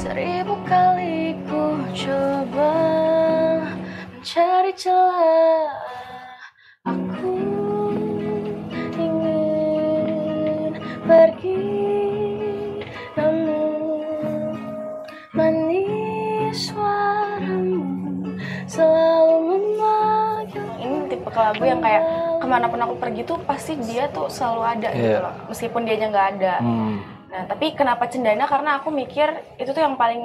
Seribu kali ku coba mencari celah, aku ingin pergi, namun manis suaramu selalu memanggil. Ini tipe lagu yang kayak kemanapun aku pergi tuh pasti dia tuh selalu ada gitu loh, meskipun dianya nggak ada. Nah, tapi kenapa Cendana? Karena aku mikir itu tuh yang paling,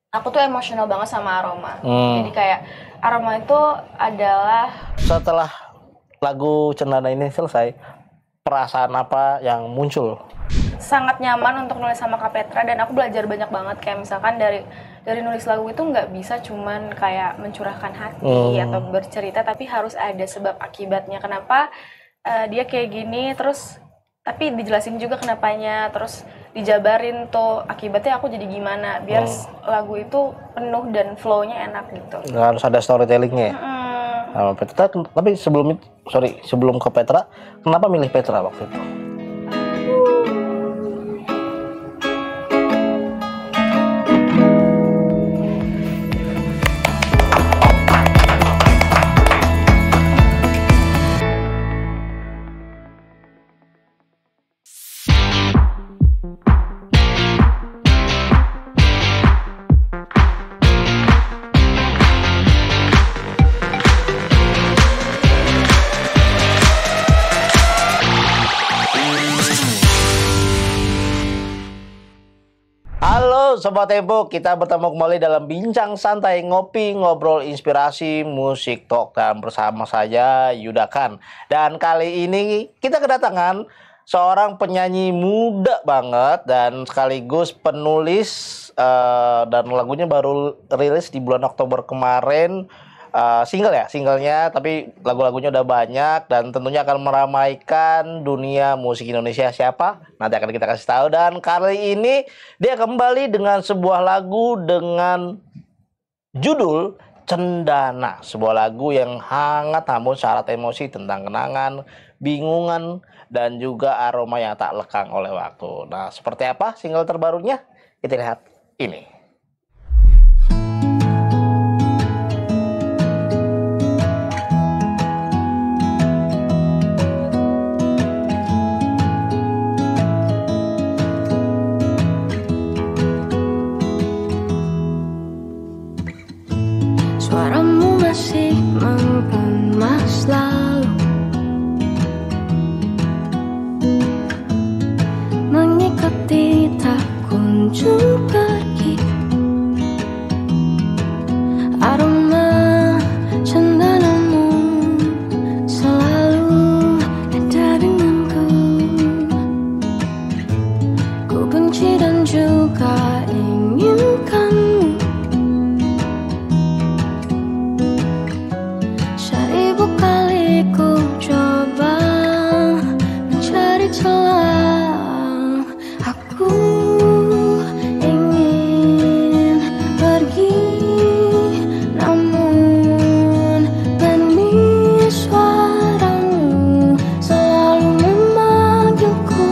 aku tuh emosional banget sama Aroma. Jadi kayak Aroma itu adalah, setelah lagu Cendana ini selesai, perasaan apa yang muncul? sangat nyaman untuk nulis sama Kak Petra, dan aku belajar banyak banget. Kayak misalkan dari nulis lagu itu nggak bisa cuman kayak mencurahkan hati atau bercerita, tapi harus ada sebab akibatnya. Kenapa dia kayak gini, terus tapi dijelasin juga kenapanya, terus dijabarin tuh akibatnya aku jadi gimana, biar lagu itu penuh dan flow-nya enak gitu. Harus ada storytellingnya ya? Nah, Petra, tapi sebelum ke Petra, kenapa milih Petra waktu itu? Sobat Tempo, kita bertemu kembali dalam bincang santai, ngopi, ngobrol, inspirasi, musik, talk, dan bersama saya Yudakan. Dan kali ini kita kedatangan seorang penyanyi muda banget dan sekaligus penulis, dan lagunya baru rilis di bulan Oktober kemarin. Singlenya, tapi lagu-lagunya udah banyak dan tentunya akan meramaikan dunia musik Indonesia. Siapa? Nanti akan kita kasih tahu. Dan kali ini dia kembali dengan sebuah lagu dengan judul Cendana, sebuah lagu yang hangat namun syarat emosi tentang kenangan, bingungan, dan juga aroma yang tak lekang oleh waktu. Nah, seperti apa single terbarunya? Kita lihat ini. Suaramu masih mengemas lalu, mengikuti tak kunjung pergi. Aroma cendanamu selalu ada denganku. Ku benci dan juga inginkanmu. Ku coba mencari celah, aku ingin pergi, namun manis suaramu selalu memanggilku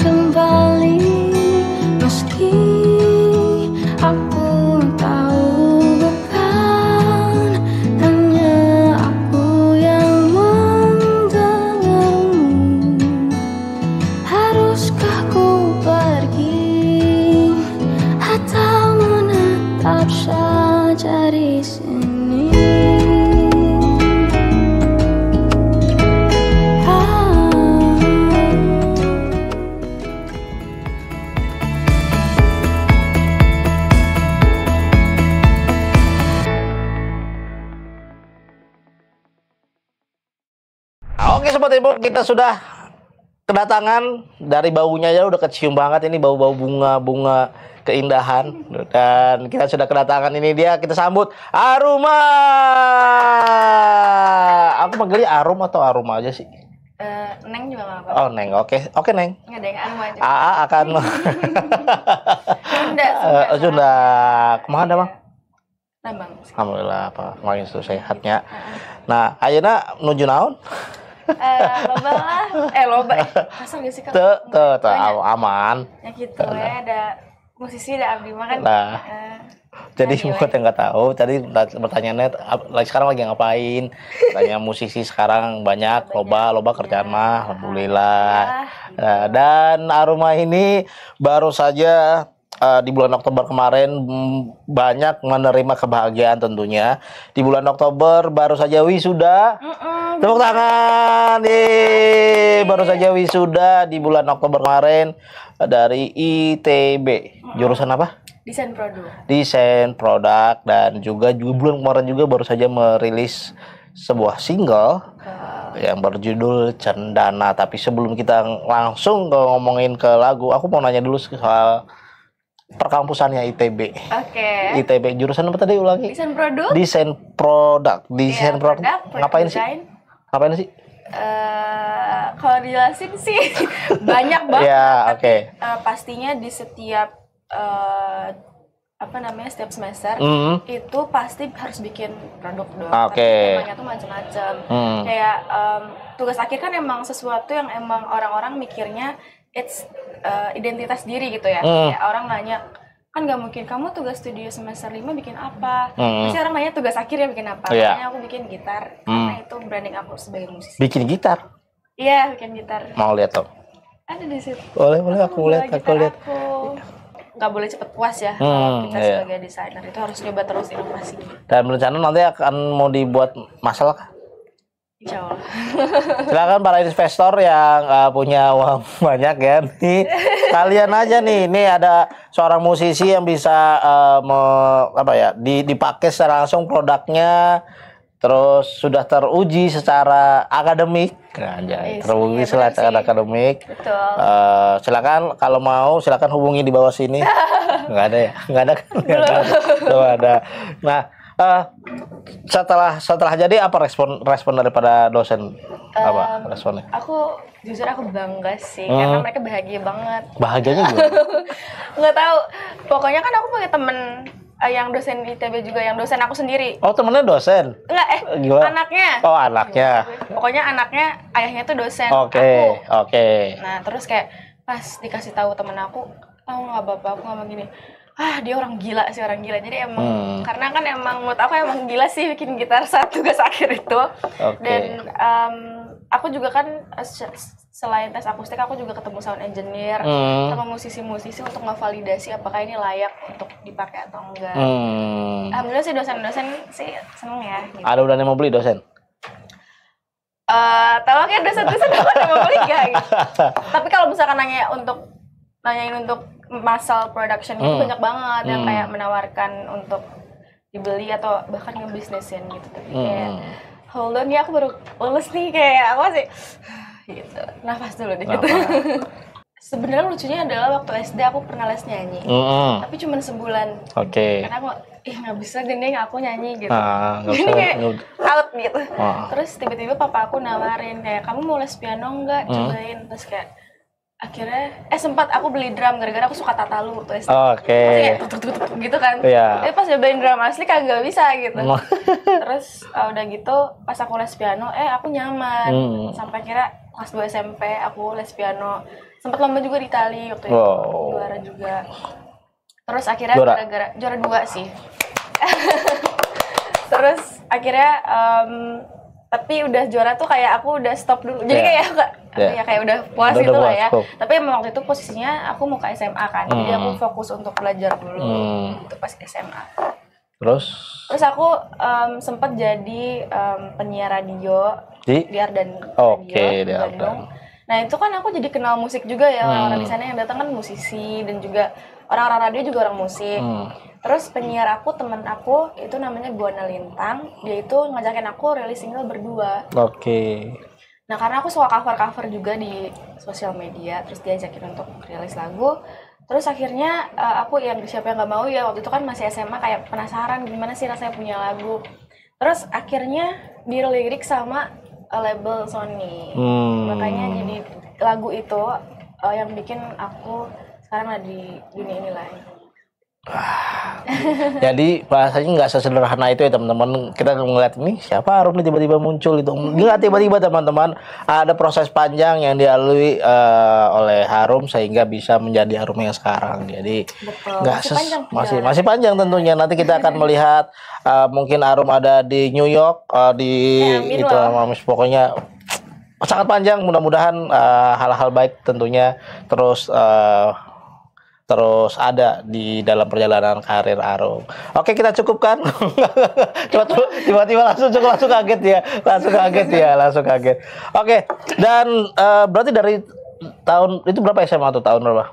kembali. Meski aku tahu bukan hanya aku yang haruskah ku pergi atau menetap saja di sini? Oke Sobat Ibu, kita sudah kedatangan, dari baunya aja udah kecium banget ini, bau-bau bunga-bunga keindahan. Dan kita sudah kedatangan, ini dia, kita sambut Aroma. Aku panggilnya Arum atau Aroma aja sih? Neng juga nggak apa. Oh Neng, oke Neng. Nggak ada yang anu aja. AA akan Sunda. Kemana Bang? Nambang. Alhamdulillah, apa kemarin itu sehatnya. Nah, ayeuna nuju naon? Loba lah, loba. Kasar gak sih Kak? Tuh, aman. Ya gitu ya, ada musisi dan abdi mah kan. Nah, jadi nyanyi buat yang nggak tahu, tadi pertanyaannya sekarang lagi ngapain? Tanya musisi sekarang banyak, loba kerjaan mah, alhamdulillah. Nah, dan Aruma ini baru saja di bulan Oktober kemarin banyak menerima kebahagiaan tentunya. Di bulan Oktober baru saja wisuda. Tepuk tangan. Baru saja wisuda di bulan Oktober kemarin dari ITB. Jurusan apa? Desain produk. Dan juga bulan kemarin juga baru saja merilis sebuah single yang berjudul Cendana. Tapi sebelum kita langsung ngomongin ke lagu, aku mau nanya dulu soal perkampusannya ITB. Oke. ITB jurusan apa tadi ulangi? Desain produk. Ngapain sih? Ngapain sih? Kalau dijelasin sih banyak banget. Ya, oke. Pastinya di setiap setiap semester itu pasti harus bikin produk dong. Oke. Temanya tuh macam-macam. Kayak tugas akhir kan emang sesuatu yang emang orang-orang mikirnya it's identitas diri gitu ya. Kayak orang nanya, kan nggak mungkin kamu tugas studio semester 5 bikin apa. Pasti orang nanya tugas akhir ya bikin apa. Makanya aku bikin gitar karena itu branding aku sebagai musisi. Bikin gitar? Iya, bikin gitar. Mau lihat dong? Ada di situ. Boleh aku lihat. Nggak boleh cepet puas ya. Kita sebagai desainer itu harus coba terus inovasi. Dan rencana nanti akan mau dibuat masalah kah? Insya Allah. Silakan para investor yang punya uang banyak ya, nih kalian aja nih. Ini ada seorang musisi yang bisa dipakai secara langsung produknya, terus sudah teruji secara akademik. Teruji secara akademik. Betul. Silakan kalau mau silakan hubungi di bawah sini. Nggak ada ya? Nggak ada kan? Belum ada. Nah. Setelah jadi apa respon daripada dosen? Apa responnya? Aku bangga sih karena mereka bahagia banget. Bahagianya gimana? Nggak tahu. Pokoknya kan aku punya temen yang dosen ITB juga, yang dosen aku sendiri. Oh, temennya dosen? Enggak, anaknya. Oh, anaknya. Pokoknya anaknya, ayahnya tuh dosen. Oke. Nah, terus kayak pas dikasih tahu temen aku, tahu nggak bapak, aku ngomong gini, dia orang gila. Jadi emang karena kan emang menurut aku emang gila sih bikin gitar saat tugas akhir itu. Dan aku juga kan selain tes akustik aku juga ketemu sound engineer sama musisi-musisi untuk ngevalidasi apakah ini layak untuk dipakai atau enggak. Alhamdulillah sih dosen-dosen sih seneng ya gitu. Ada udah yang mau beli dosen? Tahu kan dosen-dosen dapat yang mau beli gak gitu. Tapi kalau misalkan nanyain untuk massal production itu banyak banget yang kayak menawarkan untuk dibeli atau bahkan ngebisnisin gitu. Tapi kayak hold on ya, aku baru lulus nih, kayak aku masih gitu, nafas dulu deh gitu. Sebenarnya lucunya adalah waktu SD aku pernah les nyanyi, tapi cuma sebulan. Karena aku nggak bisa gendeng aku nyanyi gitu. Jadi kayak out gitu. Terus tiba-tiba papa aku nawarin kayak, kamu mau les piano nggak, cobain. Terus kayak akhirnya sempat aku beli drum gara-gara aku suka tatalu waktu SD. Kayak tuk gitu kan. Tapi pas nyobain drum asli kagak bisa gitu. Terus udah gitu pas aku les piano aku nyaman. Sampai kira kelas 2 SMP aku les piano. Sempat lomba juga di Itali waktu itu. Juara juga. Terus akhirnya gara-gara juara 2 sih. Terus akhirnya tapi udah juara tuh kayak aku udah stop dulu. Jadi kayak udah puas gitu lah ya. Tapi emang waktu itu posisinya aku mau ke SMA kan. Jadi aku fokus untuk belajar dulu gitu pas SMA. Terus aku sempat jadi penyiar radio di Ardan Radio di Bandung. Nah itu kan aku jadi kenal musik juga ya, orang-orang di sana yang datang kan musisi dan juga orang-orang radio juga orang musik. Terus penyiar aku, teman aku itu namanya Buana Lintang, dia itu ngajakin aku rilis single berdua. Nah karena aku suka cover juga di sosial media, terus dia ajakin untuk rilis lagu. Terus akhirnya aku yang siapa yang nggak mau ya, waktu itu kan masih SMA kayak penasaran gimana sih rasanya punya lagu. Terus akhirnya dilirik sama label Sony. Makanya jadi lagu itu yang bikin aku sekarang ada di dunia ini lah. Jadi bahasanya nggak sesederhana itu ya teman-teman. Kita ngeliat ini siapa Arum nih tiba-tiba muncul itu. Nggak tiba-tiba teman-teman. Ada proses panjang yang dilalui oleh Harum sehingga bisa menjadi Harum yang sekarang. Jadi Betul. nggak Masih panjang tentunya. Nanti kita akan melihat mungkin Arum ada di New York di Ya, amin itu lah. Mamis pokoknya sangat panjang. Mudah-mudahan hal-hal baik tentunya terus ada di dalam perjalanan karir Arum. Oke, kita cukupkan. Tiba-tiba langsung kaget ya. Langsung kaget. Oke, dan berarti dari tahun itu berapa SMA tuh, tahun berapa?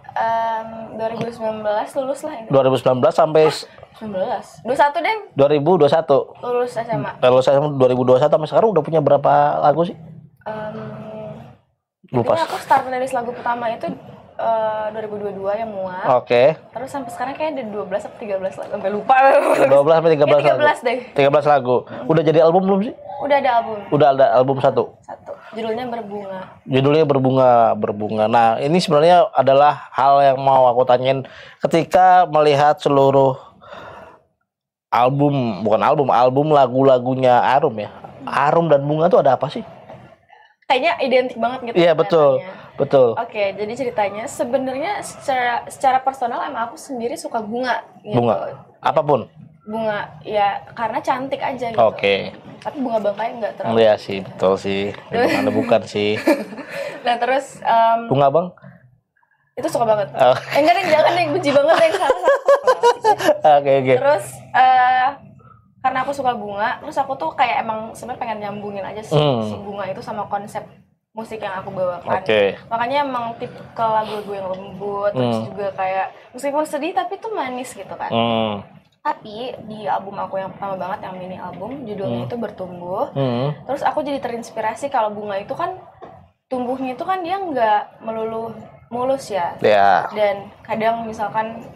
2019 lulus lah itu. 2019 sampai 19. 21 deh 2021. lulus SMA. Lulus SMA 2021 sampai sekarang udah punya berapa lagu sih? Lupa. Intinya aku start dari lagu pertama itu 2022 yang muat. Oke. Terus sampai sekarang kayaknya ada 12 atau 13 lagu. Sampai lupa. 12 sampai 13 Ya, 13 lagu. deh. 13 lagu. Udah jadi album belum sih? Udah ada album Udah ada album satu. judulnya Berbunga. Judulnya berbunga. Nah, ini sebenarnya adalah hal yang mau aku tanyain ketika melihat seluruh album lagu-lagunya Arum ya. Arum dan bunga tuh ada apa sih? Kayaknya identik banget gitu. Iya, betul. kelihatannya. Betul. Oke, jadi ceritanya sebenarnya secara personal emang aku sendiri suka bunga gitu. Bunga. Apapun. Bunga ya karena cantik aja gitu. Oke. Tapi bunga bangkai enggak terlalu. Iya sih, betul sih. Memang Anda bukan sih. Nah, terus Bunga, Bang? itu suka banget. Oh. Enggak deh, jangan deh, benci banget yang salah. Oke. Terus karena aku suka bunga, terus aku tuh kayak emang sebenarnya pengen nyambungin aja si bunga itu sama konsep musik yang aku bawakan. Oke. Makanya emang tipe ke lagu-lagu yang lembut, terus juga kayak meskipun sedih tapi tuh manis gitu kan. Tapi di album aku yang pertama banget, yang mini album, judulnya itu Bertumbuh. Terus aku jadi terinspirasi kalau bunga itu kan tumbuhnya itu kan dia nggak melulu mulus ya. Ya. Dan kadang misalkan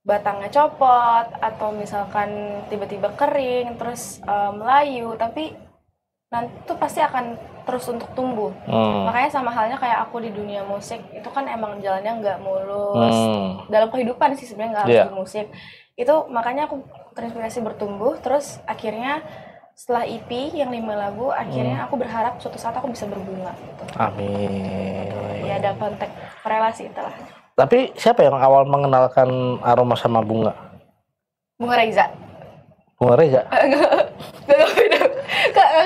batangnya copot atau misalkan tiba-tiba kering terus layu, tapi nanti tuh pasti akan terus untuk tumbuh. Makanya sama halnya kayak aku di dunia musik itu kan emang jalannya nggak mulus. Dalam kehidupan sih sebenarnya nggak harus di musik. Itu makanya aku terinspirasi bertumbuh. Terus akhirnya setelah EP yang 5 lagu, akhirnya aku berharap suatu saat aku bisa berbunga gitu. Amin. Ya ada konteks korelasi itulah. Tapi siapa yang awal mengenalkan Aroma sama bunga? Bunga Reza. Bunga Reza? Gak beda.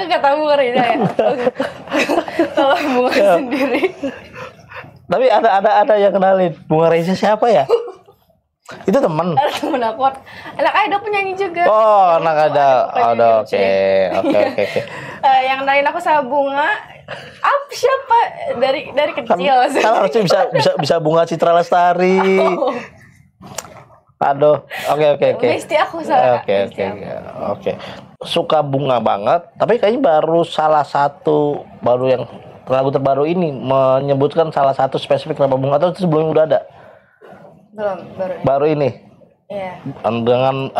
Gak tahu Bunga Reza ya. Kalau bunga sendiri. Tapi ada yang kenalin. Bunga Reza siapa ya? Itu teman. Ada temen aku. Anak Aida penyanyi juga. Oh, anak ada. Oke. Yang kenalin aku sama Bunga. Siapa? Dari kecil. Kan harusnya bisa Bunga Citra Lestari. Aduh, oke. Mesti aku salah. Oke. Suka bunga banget, tapi kayaknya baru salah satu yang lagu terbaru ini menyebutkan salah satu spesifik nama bunga, atau itu sebelumnya udah ada? Belum, baru ini. Iya. Dengan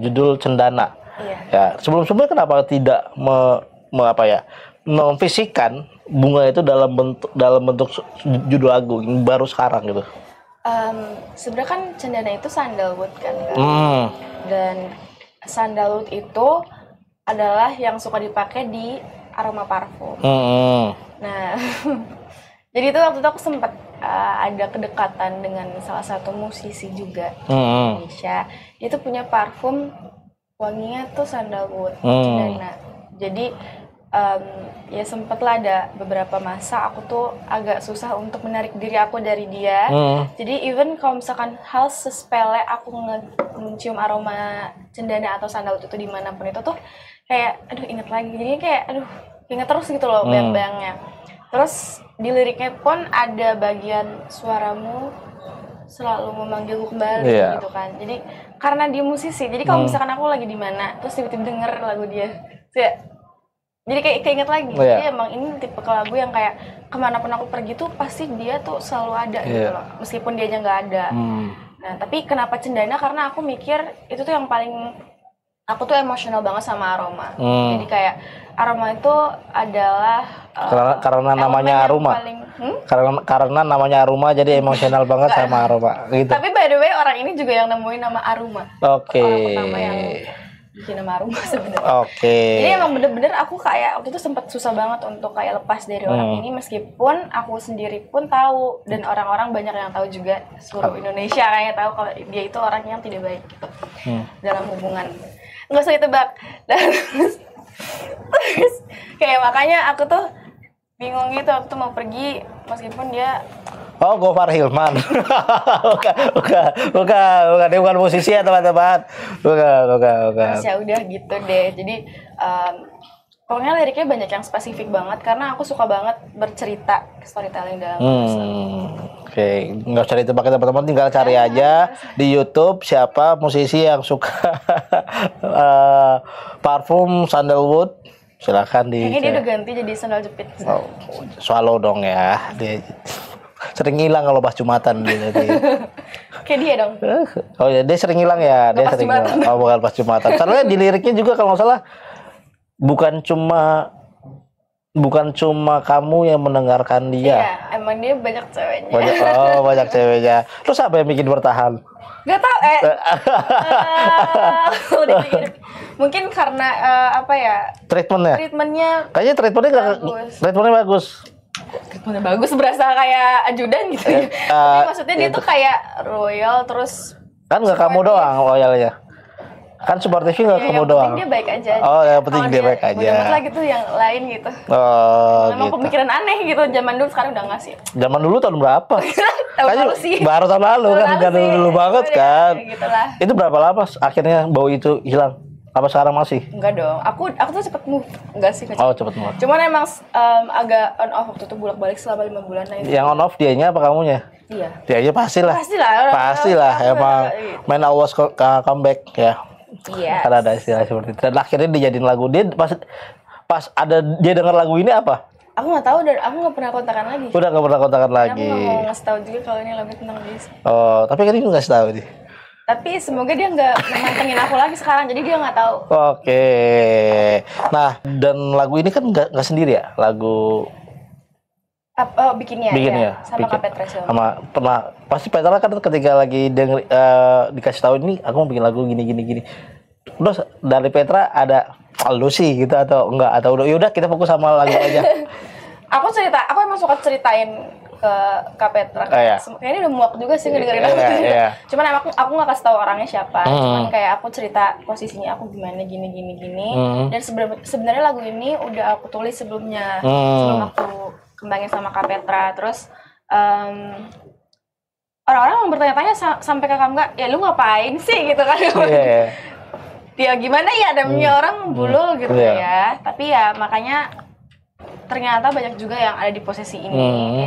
judul Cendana. Iya. Ya, sebelumnya kenapa tidak memfisikkan bunga itu dalam bentuk judul lagu yang baru sekarang gitu? Sebenarnya kan cendana itu sandalwood kan. Dan sandalwood itu adalah yang suka dipakai di aroma parfum. Nah, jadi itu waktu itu aku sempat ada kedekatan dengan salah satu musisi juga Indonesia. Dia tuh punya parfum wanginya tuh sandalwood, cendana. Jadi ya sempatlah ada beberapa masa aku tuh agak susah untuk menarik diri aku dari dia. Jadi even kalau misalkan hal sesepele aku mencium aroma cendana atau sandalwood itu dimanapun itu tuh kayak aduh inget lagi. Jadi kayak aduh inget terus gitu loh bayang-bayangnya. Terus di liriknya pun ada bagian suaramu selalu memanggilku kembali gitu kan. Jadi karena dia musisi, jadi kalau misalkan aku lagi di mana terus tiba-tiba denger lagu dia, jadi kayak keinget lagi. Jadi emang ini tipe lagu yang kayak kemanapun aku pergi tuh pasti dia tuh selalu ada gitu loh, meskipun dianya nggak ada. Nah tapi kenapa cendana? Karena aku mikir itu tuh yang paling aku tuh emosional banget sama aroma. Jadi kayak aroma itu adalah karena namanya aroma. Karena namanya aroma jadi emosional banget sama aroma gitu. Tapi by the way orang ini juga yang nemuin nama aroma. Oke. Orang pertama yang bikin nama aroma sebenarnya. Oke. Jadi emang bener-bener aku kayak waktu itu sempat susah banget untuk kayak lepas dari orang ini, meskipun aku sendiri pun tahu dan orang-orang banyak yang tahu juga, seluruh Indonesia kayaknya tahu kalau dia itu orang yang tidak baik gitu dalam hubungan. Nggak usah ditebak. Terus kayak makanya aku tuh bingung gitu, aku tuh mau pergi meskipun dia Gofar Hilman. bukan. Dia bukan musisi ya teman-teman. Bukan. Terus ya udah gitu deh. Jadi pokoknya liriknya banyak yang spesifik banget karena aku suka banget bercerita, storytelling dalam Oke, nggak usah ditebak teman-teman, tinggal cari aja di YouTube siapa musisi yang suka parfum sandalwood. Silakan di. Kayaknya dia udah ganti jadi sandal jepit. Swallow dong ya. Dia sering hilang kalau pas Jumatan gitu. Kayak dia dong. Oh ya, dia sering hilang ya. Dia sering hilang. Oh, bukan pas Jumatan. Soalnya di liriknya juga kalau nggak salah bukan cuma kamu yang mendengarkan dia. Iya, emang dia banyak ceweknya. Banyak ceweknya. Terus apa yang bikin bertahan? Gak tau, mungkin karena apa ya? Treatmentnya. Kayaknya treatmentnya bagus. Treatmentnya bagus, berasa kayak ajudan gitu ya. Tapi maksudnya dia tuh kayak royal terus. Kan nggak kamu doang royalnya. Kan Super TV nggak kamu doang. Yang penting dia baik aja. Oh, yang penting dia baik aja. Udah lagi tuh yang lain gitu. Memang gitu. Pemikiran aneh gitu. Zaman dulu, sekarang udah nggak sih. Zaman dulu tahun berapa? Tahun lalu sih. Baru tahun lalu kan. Zaman dulu banget kan. Gitulah. Itu berapa lama akhirnya bau itu hilang? Apa sekarang masih? Enggak dong. Aku tuh cepet move. Enggak sih. Cepet move. Cuman emang agak on off waktu itu, bolak-balik selama 5 bulan. Yang on off dianya apa kamunya? Iya. Dianya pastilah. Emang main awas comeback ya. Iya. Karena ada istilah seperti itu. Dan akhirnya dijadiin lagu. Dia pas ada dia dengar lagu ini apa? Aku nggak tahu dan aku nggak pernah kontakan lagi. Udah nggak pernah kontakan lagi. Aku nggak mau ngasih tahu juga kalau ini lagu tentang dia. Oh, tapi kan ini nggak tahu sih. Tapi semoga dia nggak memantengin aku lagi sekarang, jadi dia nggak tahu. Oke. Nah, dan lagu ini kan nggak sendiri ya, lagu. Bikinnya ya, sama Kak Petra. Sama pernah pasti Petra kan ketika lagi denger dikasih tahu ini aku mau bikin lagu gini. Terus dari Petra ada lu sih gitu atau enggak, atau udah kita fokus sama lagu aja. Aku emang suka ceritain ke Kak Petra. Kayaknya udah muak juga sih ngedengerin aku cerita. Cuman aku nggak kasih tahu orangnya siapa. Cuman kayak aku cerita posisinya aku gimana gini. Dan sebenarnya lagu ini udah aku tulis sebelumnya, sebelum aku kembangin sama Kak Petra. Terus orang-orang yang bertanya-tanya sampai ke kamu nggak, ya lu ngapain sih gitu kan? Ya gimana ya, namanya orang bulul gitu ya. Tapi ya makanya ternyata banyak juga yang ada di posisi ini,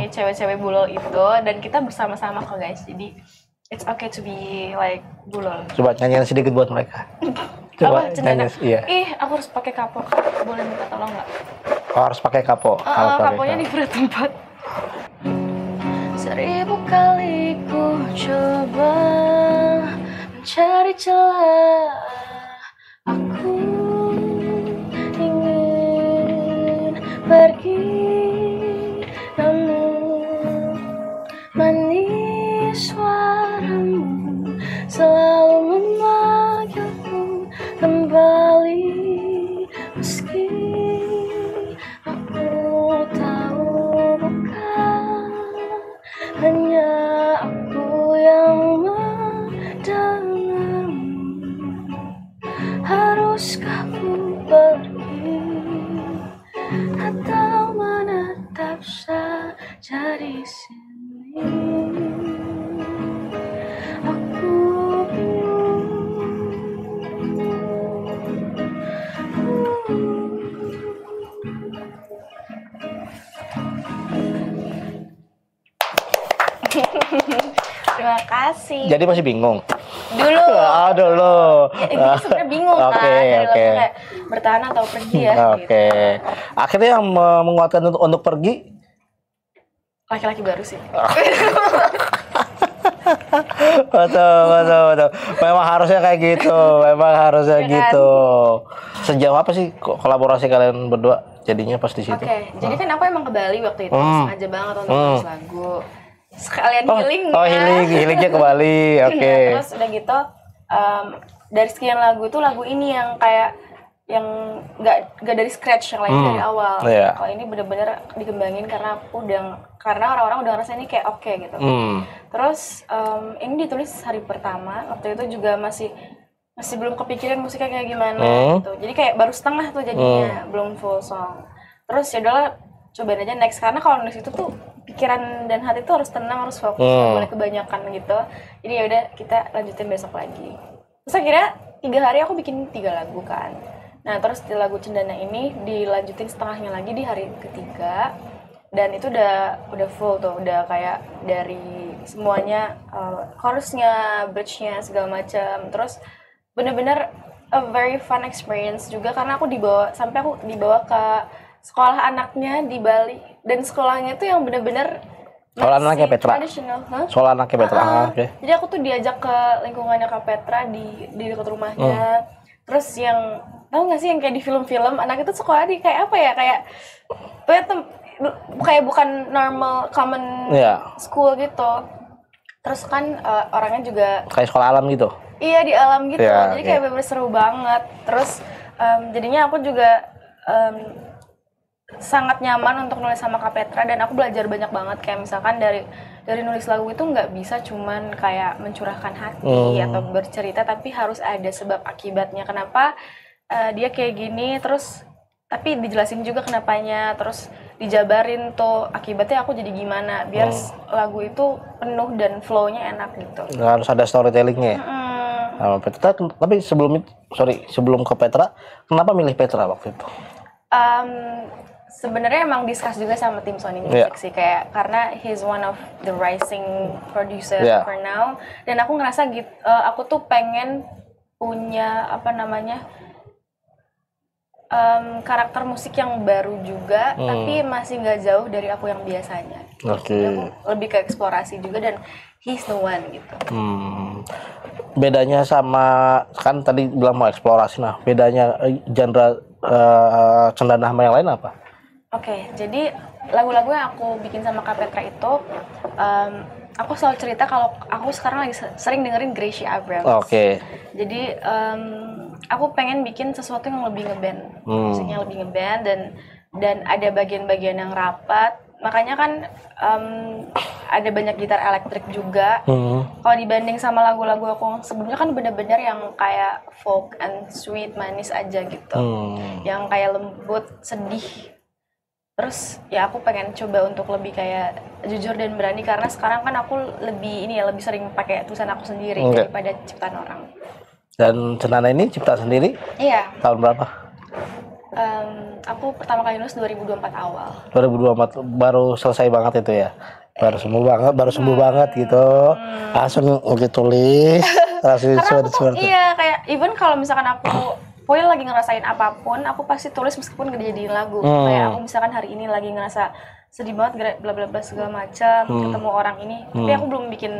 kayak cewek-cewek bulul itu, dan kita bersama-sama kok guys. Jadi it's okay to be like bulul. Coba nyanyian sedikit buat mereka. Coba nyanyi. Iya. Aku harus pakai kapo. Boleh minta tolong nggak? Harus pakai kapo. Kaponya di berat tempat. 1000 kali ku coba mencari celah, aku ingin pergi, namun manis suaramu selalu memanggilku kembali, meski aku tahu bukan hanya aku yang mendengarmu. Haruskah ku pergi atau menetap saja di sini? Aku Terima kasih. Jadi masih bingung? Dulu. Dulu. Ya, sebenarnya bingung kan. Kayak bertahan atau pergi ya. Gitu. Akhirnya yang menguatkan untuk pergi? Laki-laki baru sih. Betul. Memang harusnya kayak gitu. Memang harusnya Ya kan? gitu. Sejauh apa sih kolaborasi kalian berdua jadinya pas di situ? Oke, jadi kan aku emang ke Bali waktu itu sengaja banget untuk nulis lagu. Sekalian healing Oh, ya. healingnya ke Bali. Oke. Nah, terus udah gitu dari sekian lagu itu lagu ini yang kayak yang nggak dari scratch, yang lain dari awal. Iya. Kalau ini bener-bener dikembangin karena orang-orang udah ngerasa ini kayak oke gitu. Terus ini ditulis hari pertama, waktu itu juga masih belum kepikiran musiknya kayak gimana gitu. Jadi kayak baru setengah tuh jadinya, belum full song. Terus ya udahlah cobain aja next, karena kalau nulis itu tuh pikiran dan hati tuh harus tenang, harus fokus, nggak boleh kebanyakan gitu. Jadi ya udah kita lanjutin besok lagi. Terus akhirnya 3 hari aku bikin 3 lagu kan. Nah terus di lagu Cendana ini dilanjutin setengahnya lagi di hari ketiga, dan itu udah full tuh, udah kayak dari semuanya, chorusnya, bridge-nya segala macam. Terus bener-bener a very fun experience juga, karena aku dibawa ke sekolah anaknya di Bali, dan sekolahnya tuh yang bener-bener Sekolah anaknya Petra. traditional. Sekolah anaknya Petra. Oke. Jadi aku tuh diajak ke lingkungannya Kak Petra di dekat rumahnya. Terus yang tahu nggak sih yang kayak di film-film anak itu sekolah di kayak apa ya, kayak bukan normal common school gitu. Terus kan orangnya juga Kayak sekolah alam gitu. iya di alam gitu. Ya, Jadi kayak bener-bener seru banget. Terus jadinya aku juga sangat nyaman untuk nulis sama Kak Petra, dan aku belajar banyak banget. Kayak misalkan dari nulis lagu itu nggak bisa cuman kayak mencurahkan hati atau bercerita, tapi harus ada sebab akibatnya kenapa dia kayak gini, terus tapi dijelasin juga kenapanya, terus dijabarin tuh akibatnya aku jadi gimana, biar lagu itu penuh dan flow-nya enak gitu. Harus ada storytellingnya. Sama Petra, tapi sebelum ke Petra, kenapa milih Petra waktu itu? Sebenarnya emang discuss juga sama tim Sony Music sih, kayak karena he's one of the rising producer for now, dan aku ngerasa gitu, aku tuh pengen punya karakter musik yang baru juga, tapi masih nggak jauh dari aku yang biasanya. Oke. Aku lebih ke eksplorasi juga, dan he's the one gitu. Bedanya sama, kan tadi bilang mau eksplorasi, nah bedanya genre Cendana sama yang lain apa? Oke, jadi lagu-lagu yang aku bikin sama Kak Petra itu, aku selalu cerita kalau aku sekarang lagi sering dengerin Gracie Abrams. Oke. Jadi aku pengen bikin sesuatu yang lebih ngeband, musiknya lebih ngeband, dan ada bagian-bagian yang rapat. Makanya kan ada banyak gitar elektrik juga. Kalau dibanding sama lagu-lagu aku sebelumnya kan bener-bener yang kayak folk and sweet, manis aja gitu, yang kayak lembut, sedih. Terus ya aku pengen coba untuk lebih kayak jujur dan berani, karena sekarang kan aku lebih sering pakai tulisan aku sendiri daripada ciptaan orang. Dan Cendana ini cipta sendiri? Iya. Tahun berapa? Aku pertama kali nulis 2024 awal. 2024 baru selesai banget itu ya? Baru sembuh banget gitu. Langsung tulis. Iya, kayak even kalau misalkan aku pokoknya lagi ngerasain apapun, aku pasti tulis meskipun gak dijadiin lagu. Kayak aku misalkan hari ini lagi ngerasa sedih banget, bla bla bla segala macam, ketemu orang ini, tapi aku belum bikin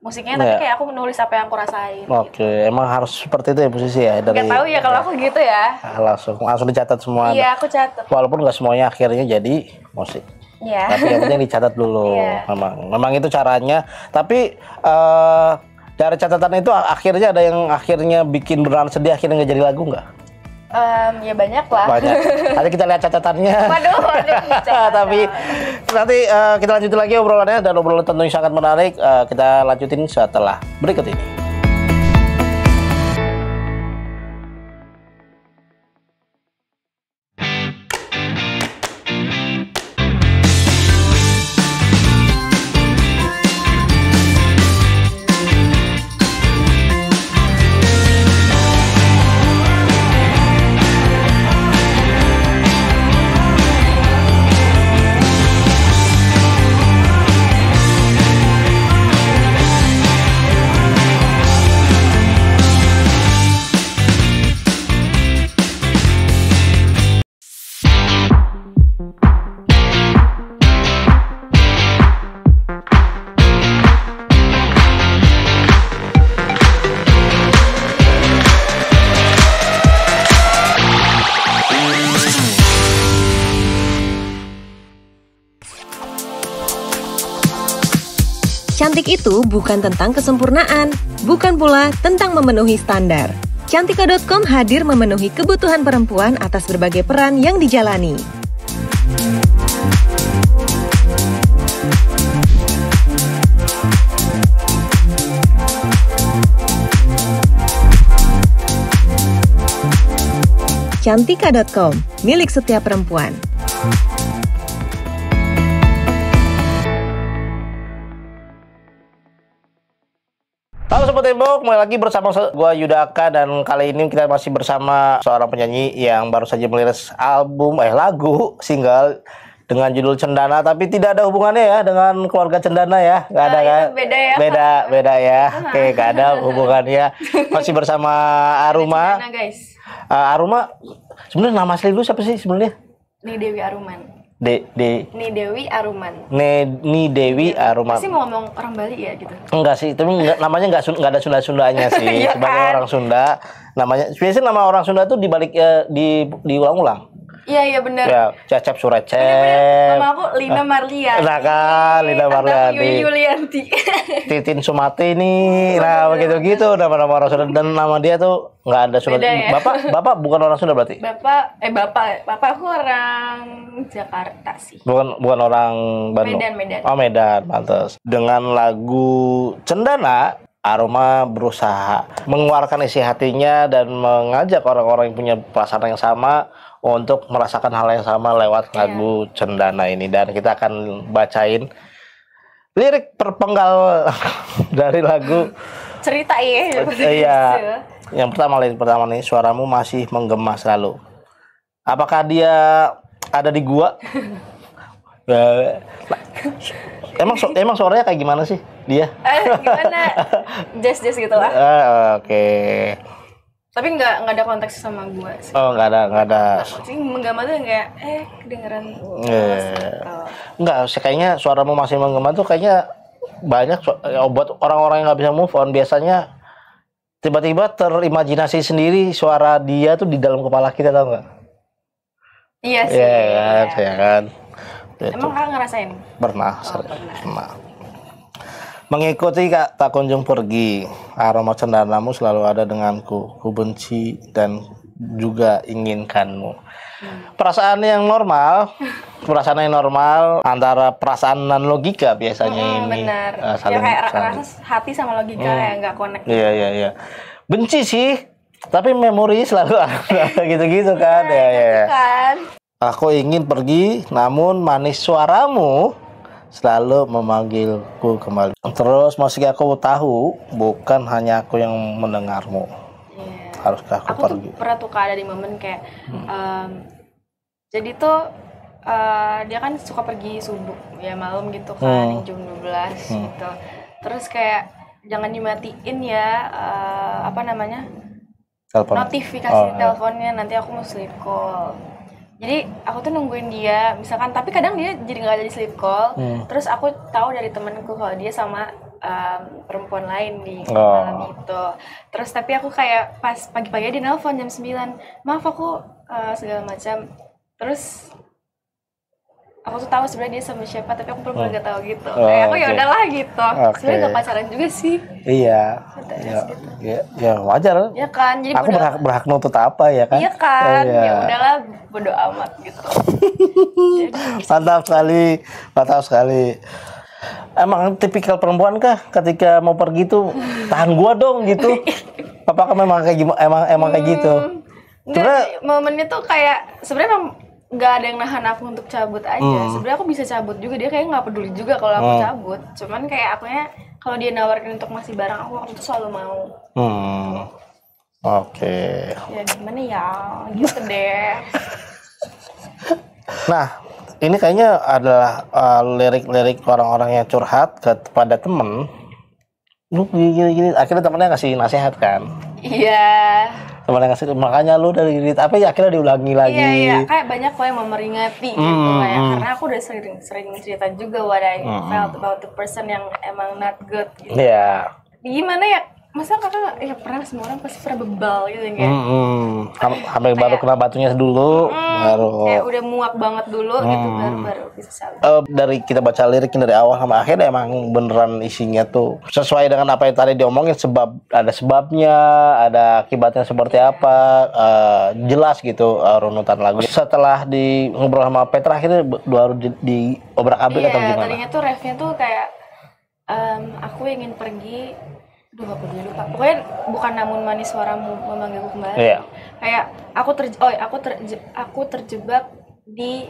musiknya, tapi kayak aku menulis apa yang aku rasain. Oke, gitu. Emang harus seperti itu ya posisi ya? Gak tahu ya kalau aku gitu ya. Langsung dicatat semua. Iya, aku catat. Walaupun gak semuanya akhirnya jadi musik. Iya. Tapi yang penting dicatat dulu. Memang itu caranya. Tapi dari catatan itu akhirnya ada yang akhirnya bikin beneran sedih, akhirnya nggak jadi lagu nggak? Ya banyak lah. Banyak. Nanti kita lihat catatannya. Waduh. Tapi nanti kita lanjutin lagi obrolannya, dan obrolan tentunya sangat menarik. Kita lanjutin setelah berikut ini. Cantik itu bukan tentang kesempurnaan, bukan pula tentang memenuhi standar. Cantika.com hadir memenuhi kebutuhan perempuan atas berbagai peran yang dijalani. Cantika.com, milik setiap perempuan. Halo Sobat Tembok, kembali lagi bersama gua Yudaka, dan kali ini kita masih bersama seorang penyanyi yang baru saja merilis lagu single dengan judul Cendana, tapi tidak ada hubungannya ya dengan keluarga Cendana ya, nggak ada kan? Beda ya. Beda ya. Oke, nggak ada hubungannya. Masih bersama Aruma. Cendana, guys. Aruma, sebenarnya nama asli lu siapa sih sebenarnya? Ni Dewi Aruman. Ni Dewi Aruman. Ni Dewi Aruman. Pasti mau ngomong orang Bali ya gitu. Enggak sih, tapi namanya nggak ada Sunda-Sundanya sih. Iya Sebagai kan? orang Sunda, namanya biasanya nama orang Sunda tuh dibalik diulang-ulang. Iya benar. Ya, Cecep Surecep. Nama aku Lina Marlianti. Nah kan, Lina Marlianti. Yuli Yulianti. Titin Sumati nih. Nah, begitu-gitu nama-nama orang Sunda, dan nama dia tuh nggak ada Sunda. Beda ya? Bapak bukan orang Sunda berarti? Bapak aku orang Jakarta sih. Bukan orang Bandung. Medan. Oh, Medan, pantes. Dengan lagu Cendana, Aroma berusaha mengeluarkan isi hatinya dan mengajak orang-orang yang punya perasaan yang sama untuk merasakan hal yang sama lewat lagu Cendana ini, dan kita akan bacain lirik perpenggal dari lagu Cerita ya. Iya. Yang pertama nih, suaramu masih menggema selalu. Apakah dia ada di gua? Ya, emang suaranya kayak gimana sih dia? Gimana? Jazz gitu lah. Oke. Tapi nggak ada konteks sama gua sih. Oh, nggak ada. Sih menggama tuh kayak kedengeran. Enggak sih, kayaknya suaramu masih menggema tuh kayaknya banyak buat orang-orang yang nggak bisa move on. Biasanya tiba-tiba terimajinasi sendiri suara dia tuh di dalam kepala kita, tau nggak? Iya sih. Iya kan. Emang kakak ngerasain? Pernah. Mengikuti tak kunjung pergi, aroma cendanamu selalu ada denganku. Ku benci dan juga inginkanmu. Perasaan yang normal antara perasaan dan logika biasanya ini. Benar. Ya kayak rasa hati sama logika yang nggak connect. Iya. Benci sih, tapi memori selalu ada gitu-gitu kan. Ya. Kan. Aku ingin pergi, namun manis suaramu selalu memanggilku kembali. Terus masih aku tahu, bukan hanya aku yang mendengarmu. Haruskah aku pergi? Tuh pernah tuh ada di momen kayak jadi tuh dia kan suka pergi subuh ya, malam gitu kan, jam 12 gitu. Terus kayak jangan dimatiin ya notifikasi teleponnya, nanti aku mau sleep call. Jadi aku tuh nungguin dia, misalkan, tapi kadang dia jadi nggak ada di sleep call. Terus aku tahu dari temanku kalau dia sama perempuan lain di malam itu. Terus tapi aku kayak pas pagi-pagi dia nelpon jam 9, maaf aku segala macam. Terus aku tuh tahu sebenarnya dia sama siapa, tapi aku belum nggak tahu gitu. Kayak aku ya udahlah gitu. Sebenarnya nggak pacaran juga sih. Iya. Ya wajar. Ya kan. Jadi aku berhak nutut apa ya kan? Iya kan. Ya udahlah, bodo amat gitu. Mantap sekali. Emang tipikal perempuan kah ketika mau pergi tuh tahan gua dong gitu? Apakah memang kayak gimana? Emang kayak gitu? Sebenarnya momennya tuh kayak sebenarnya nggak ada yang nahan aku untuk cabut aja. Sebenarnya aku bisa cabut juga, dia kayak nggak peduli juga kalau aku cabut. Cuman kayak akunya kalau dia nawarin untuk masih bareng aku tuh selalu mau. Oke. Ya gimana ya, gitu deh. Nah, ini kayaknya adalah lirik-lirik orang-orang yang curhat kepada temen. Lu gini, akhirnya temennya ngasih nasihat kan? Iya. Temennya ngasih, makanya lu dari apa ya akhirnya diulangi lagi. Iya, kayak banyak kok yang memeringati gitu kayak, karena aku udah sering cerita juga what I felt about the person yang emang not good gitu. Iya. Gimana ya, masa kakak ya pernah, semua orang pasti pernah bebal gitu kayak Sampai baru kena batunya dulu, baru kayak udah muak banget dulu gitu, baru bisa salin. dari kita baca liriknya dari awal sama akhir emang beneran isinya tuh sesuai dengan apa yang tadi diomongin, ada sebabnya, ada akibatnya seperti apa, jelas gitu runutan lagu. Setelah di ngobrol sama Petra akhirnya baru di obrak-abrik atau Iya, gimana? tadinya tuh refnya tuh kayak aku ingin pergi, apa dia lupa. Pokoknya bukan namun manis suaramu memanggilku kembali. Iya. Kayak aku terjebak di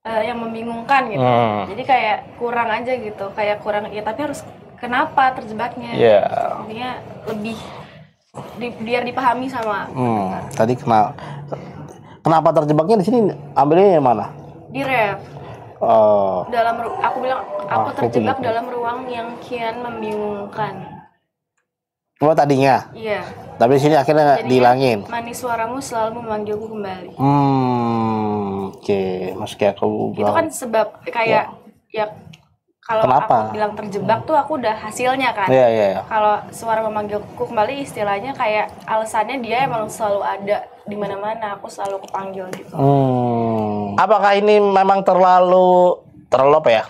yang membingungkan gitu. Jadi kayak kurang aja gitu, kayak kurang ya, tapi harus kenapa terjebaknya? Iya. Gitu. Intinya lebih biar dipahami sama Tadi kenapa terjebaknya di sini, ambilnya yang mana? di ref. Aku bilang aku terjebak dalam ruang yang kian membingungkan. Oh tadinya, Iya. tapi di sini akhirnya Jadinya, dihilangin. manis suaramu selalu memanggilku kembali. Oke. Meski aku Itu bilang kan sebab kayak ya kalau Kenapa? aku bilang terjebak tuh aku udah hasilnya kan. Iya. Kalau suara memanggilku kembali istilahnya kayak alasannya dia emang selalu ada di mana-mana, aku selalu kepanggil gitu. Apakah ini memang terlalu apa ya?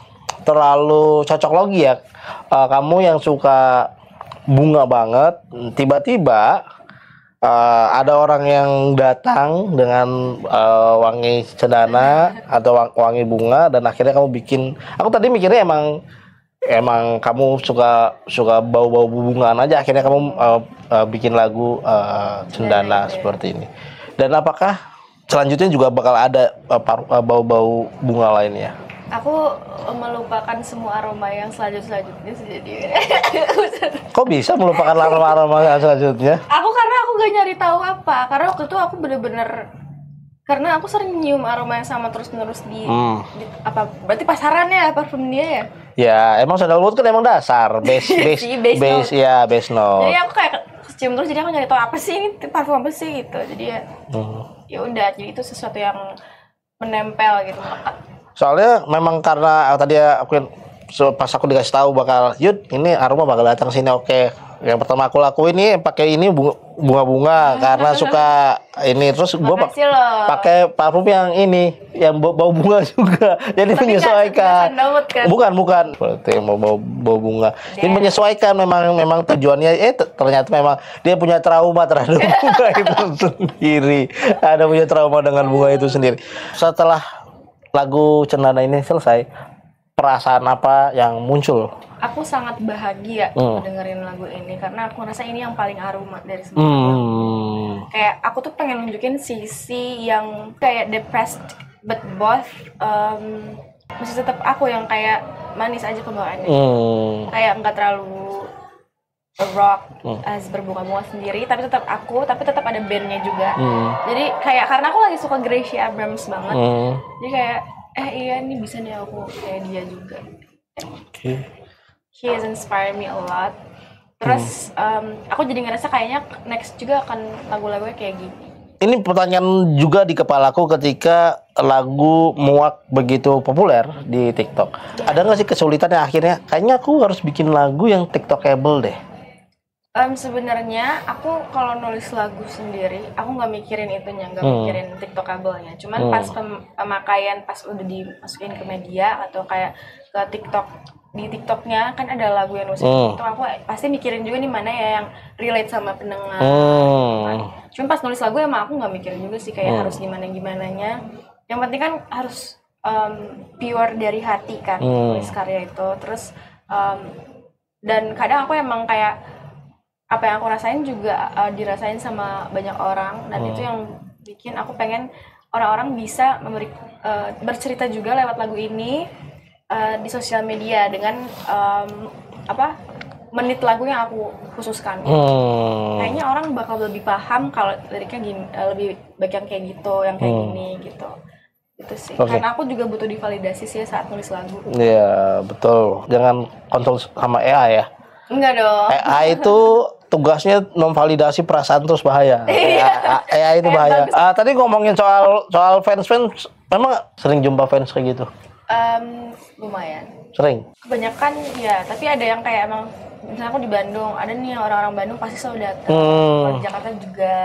Terlalu cocok logi ya? Kamu yang suka bunga banget, tiba-tiba ada orang yang datang dengan wangi cendana atau wangi bunga, dan akhirnya kamu bikin. Aku tadi mikirnya emang kamu suka bau-bau bungaan aja, akhirnya kamu bikin lagu cendana seperti ini. Dan apakah selanjutnya juga bakal ada bau-bau bunga lainnya? Aku melupakan semua aroma yang selanjutnya sih jadi. Kok bisa melupakan aroma selanjutnya? Karena aku gak nyari tahu apa. Karena waktu itu aku bener-bener, karena aku sering nyium aroma yang sama terus-menerus di apa? Berarti pasarannya parfum dia ya? Ya, emang sandalwood kan emang dasar, base note. Jadi aku kayak cium terus, jadi aku nyari tahu apa sih ini parfum apa sih gitu. Jadi ya udah, jadi itu sesuatu yang menempel gitu, melekat. Soalnya memang karena tadi pas aku dikasih tahu bakal Yud ini aroma bakal datang sini, oke. Yang pertama aku lakuin nih pakai ini bunga-bunga karena suka ini, terus gue pakai parfum yang ini yang bau bunga juga. Jadi tapi menyesuaikan. Kan? Bukan. Berarti mau bau bunga. Ini menyesuaikan, memang tujuannya ternyata memang dia punya trauma terhadap bunga itu sendiri. Ada punya trauma dengan bunga itu sendiri. Setelah lagu Cendana ini selesai, perasaan apa yang muncul? Aku sangat bahagia dengerin lagu ini karena aku ngerasa ini yang paling aroma dari semua. Kayak aku tuh pengen nunjukin sisi yang kayak depressed but both masih tetap aku yang kayak manis aja pembawaannya. Kayak nggak terlalu rock as berbunga-bunga sendiri, tapi tetap ada bandnya juga. Jadi kayak karena aku lagi suka Gracie Abrams banget, jadi kayak iya nih bisa nih aku kayak dia juga. He has inspired me a lot. Terus aku jadi ngerasa kayaknya next juga akan lagu-lagunya kayak gini. Ini pertanyaan juga di kepalaku ketika lagu muak begitu populer di TikTok. Ada nggak sih kesulitan yang akhirnya kayaknya aku harus bikin lagu yang TikTokable deh? Sebenarnya aku kalau nulis lagu sendiri, aku nggak mikirin itunya, nggak mikirin TikTokable-nya. Cuman pas pemakaian, pas udah dimasukin ke media atau kayak ke TikTok, di TikToknya kan ada lagu yang nulis itu, aku pasti mikirin juga nih mana ya yang relate sama pendengar. Cuman pas nulis lagu emang aku nggak mikirin juga sih kayak harus gimana-gimananya. Yang penting kan harus pure dari hati kan nulis karya itu. Terus dan kadang aku emang kayak apa yang aku rasain juga dirasain sama banyak orang, dan itu yang bikin aku pengen orang-orang bisa bercerita juga lewat lagu ini di sosial media dengan menit lagu yang aku khususkan. Kayaknya orang bakal lebih paham kalau liriknya gini, lebih baik yang kayak gitu, yang kayak gini gitu. Itu sih. Karena aku juga butuh divalidasi sih saat nulis lagu. Iya, betul. Jangan kontrol sama AI ya. Enggak dong. AI itu tugasnya memvalidasi perasaan, terus bahaya. AI itu bahaya. Tadi ngomongin soal fans, memang sering jumpa fans kayak gitu? Lumayan. Sering? Kebanyakan ya, tapi ada yang kayak emang misalnya aku di Bandung, ada nih orang-orang Bandung pasti selalu datang. Kalau di Jakarta juga.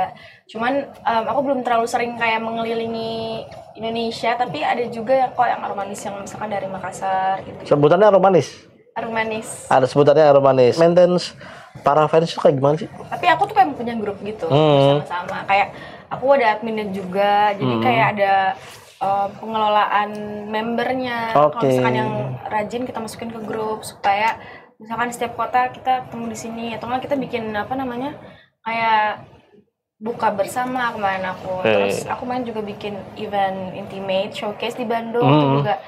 Cuman aku belum terlalu sering kayak mengelilingi Indonesia, tapi ada juga yang kok yang aromanis yang misalkan dari Makassar gitu. Sebutannya aromanis. Aromanis. Ada sebutannya aromanis. Maintenance para fans itu kayak gimana sih? Tapi aku tuh kayak punya grup gitu bersama-sama. Kayak aku ada adminnya juga, jadi kayak ada pengelolaan membernya. Kalau misalkan yang rajin kita masukin ke grup supaya misalkan di setiap kota kita ketemu di sini, atau nggak kita bikin apa namanya kayak buka bersama kemarin aku. Terus aku main juga bikin event intimate showcase di Bandung itu juga.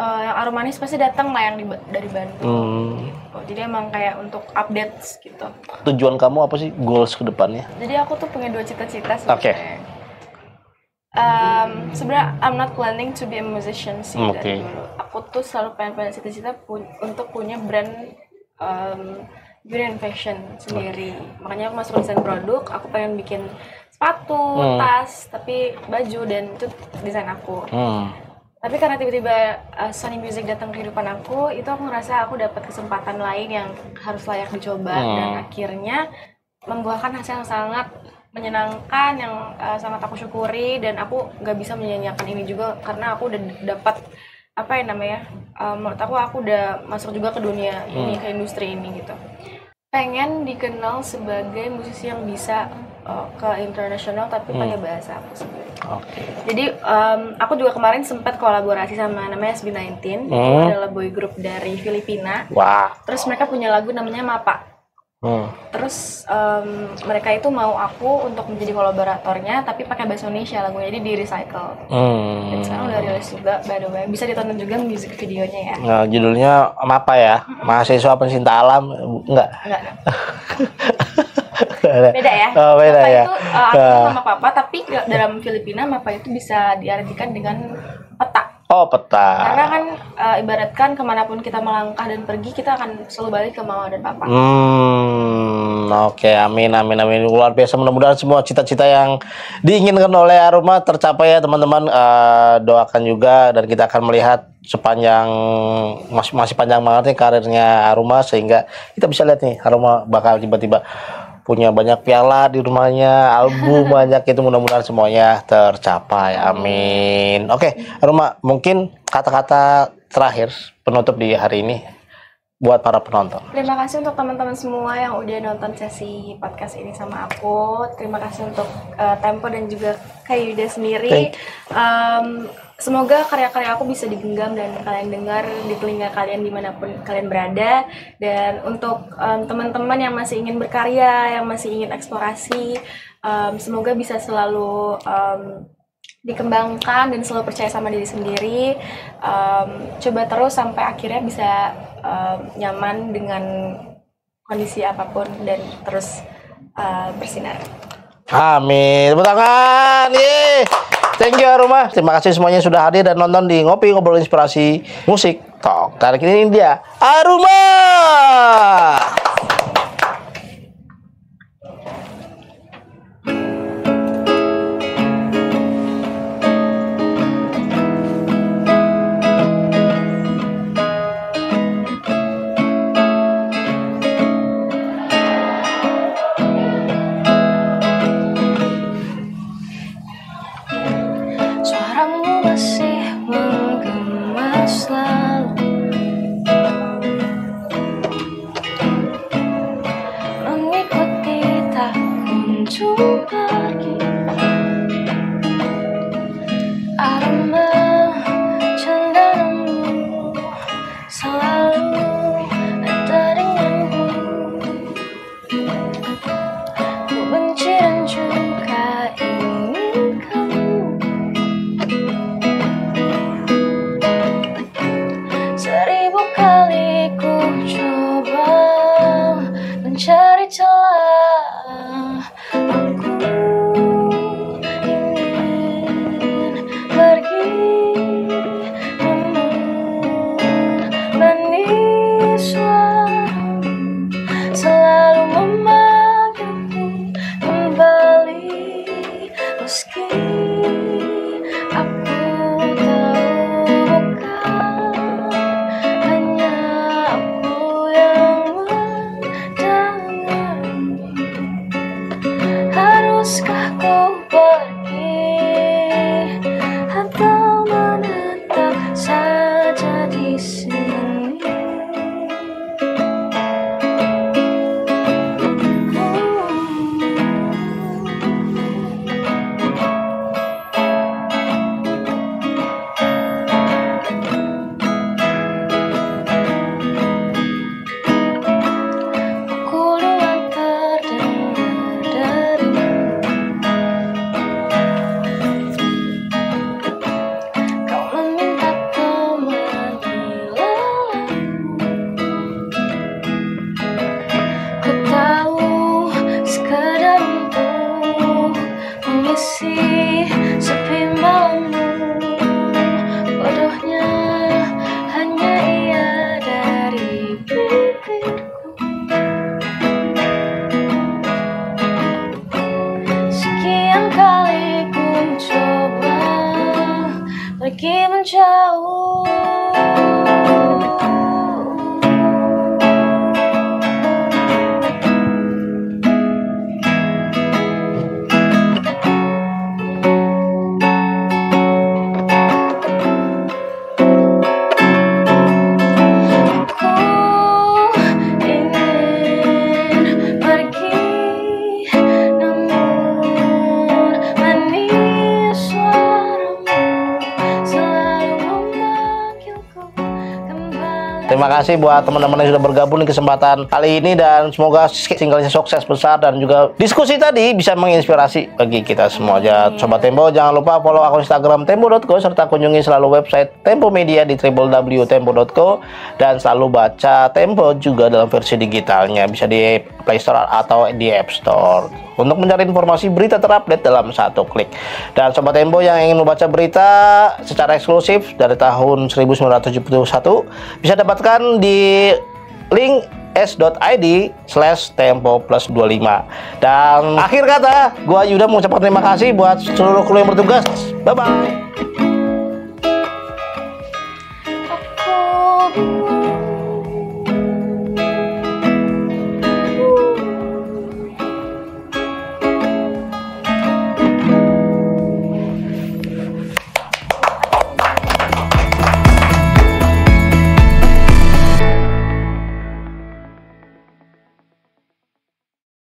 Yang aromanis pasti datang lah yang dari Bandung gitu. Jadi emang kayak untuk update gitu. Tujuan kamu apa sih, goals ke depannya? Jadi aku tuh punya 2 cita-cita sebenarnya. Sebenarnya I'm not planning to be a musician sih dari dulu. Aku tuh selalu pengen cita-cita untuk punya brand beauty and fashion sendiri. Makanya aku masuk desain produk, aku pengen bikin sepatu, tas, tapi baju, dan itu desain aku. Tapi karena tiba-tiba Sony Music datang ke kehidupan aku, itu aku ngerasa aku dapat kesempatan lain yang harus layak dicoba, dan akhirnya membuahkan hasil yang sangat menyenangkan, yang sangat aku syukuri, dan aku nggak bisa menyanyiakan ini juga karena aku udah dapat apa yang namanya, menurut aku udah masuk juga ke dunia ini, ke industri ini gitu. Pengen dikenal sebagai musisi yang bisa ke internasional tapi pakai bahasa aku sendiri. Jadi aku juga kemarin sempat kolaborasi sama namanya SB19. Itu adalah boy group dari Filipina. Terus mereka punya lagu namanya Mapa. Terus mereka itu mau aku untuk menjadi kolaboratornya tapi pakai bahasa Indonesia lagunya, jadi di recycle. Dan sekarang udah rilis juga, by the way. Bisa ditonton juga music videonya ya. Nah, judulnya apa ya? Mahasiswa pencinta alam? Enggak. Beda ya. Beda Mapa ya. Itu artinya nama papa, tapi dalam Filipina Mapa itu bisa diartikan dengan peta. Oh, peta. Karena kan ibaratkan kemanapun kita melangkah dan pergi, kita akan selalu balik ke mama dan papa. Oke, amin. Luar biasa, mudah-mudahan semua cita-cita yang diinginkan oleh Aruma tercapai ya teman-teman. Doakan juga, dan kita akan melihat sepanjang masih panjang banget nih karirnya Aruma, sehingga kita bisa lihat nih Aruma bakal tiba-tiba punya banyak piala di rumahnya, album banyak, itu mudah-mudahan semuanya tercapai. Amin. Oke, Aruma, mungkin kata-kata terakhir penutup di hari ini buat para penonton. Terima kasih untuk teman-teman semua yang udah nonton sesi podcast ini sama aku. Terima kasih untuk Tempo dan juga Kak Yuda sendiri. Semoga karya-karya aku bisa digenggam dan kalian dengar di telinga kalian dimanapun kalian berada. Dan untuk teman-teman yang masih ingin berkarya, yang masih ingin eksplorasi, semoga bisa selalu dikembangkan dan selalu percaya sama diri sendiri. Coba terus sampai akhirnya bisa nyaman dengan kondisi apapun dan terus bersinar. Amin. Tepuk tangan. Yeay. Thank you Aruma. Terima kasih semuanya sudah hadir dan nonton di Ngopi Ngobrol Inspirasi Musik Talk. Dan ini dia Aruma. Suaramu masih menggema selalu, mengikuti tak kunjung pergi. Aroma cenderamu selalu ada denganku. Ku benci dan juga ingin kamu. Seribu kali ku coba mencari celah, aku Haruskah kau pergi atau menetap saja di sini? Sepi malammu, bodohnya hanya ia dari bibirku. Sekian kali ku coba pergi menjauh. Terima kasih buat teman-teman yang sudah bergabung di kesempatan kali ini, dan semoga singlenya sukses besar dan juga diskusi tadi bisa menginspirasi bagi kita semua aja. Sobat Tempo, jangan lupa follow akun Instagram tempo.co serta kunjungi selalu website Tempo Media di www.tempo.co, dan selalu baca Tempo juga dalam versi digitalnya, bisa di Play Store atau di App Store untuk mencari informasi berita terupdate dalam satu klik. Dan Sobat Tempo yang ingin membaca berita secara eksklusif dari tahun 1971 bisa dapatkan di link s.id/tempo+25. Dan akhir kata, gua Yuda mengucapkan terima kasih buat seluruh kru yang bertugas. Bye bye.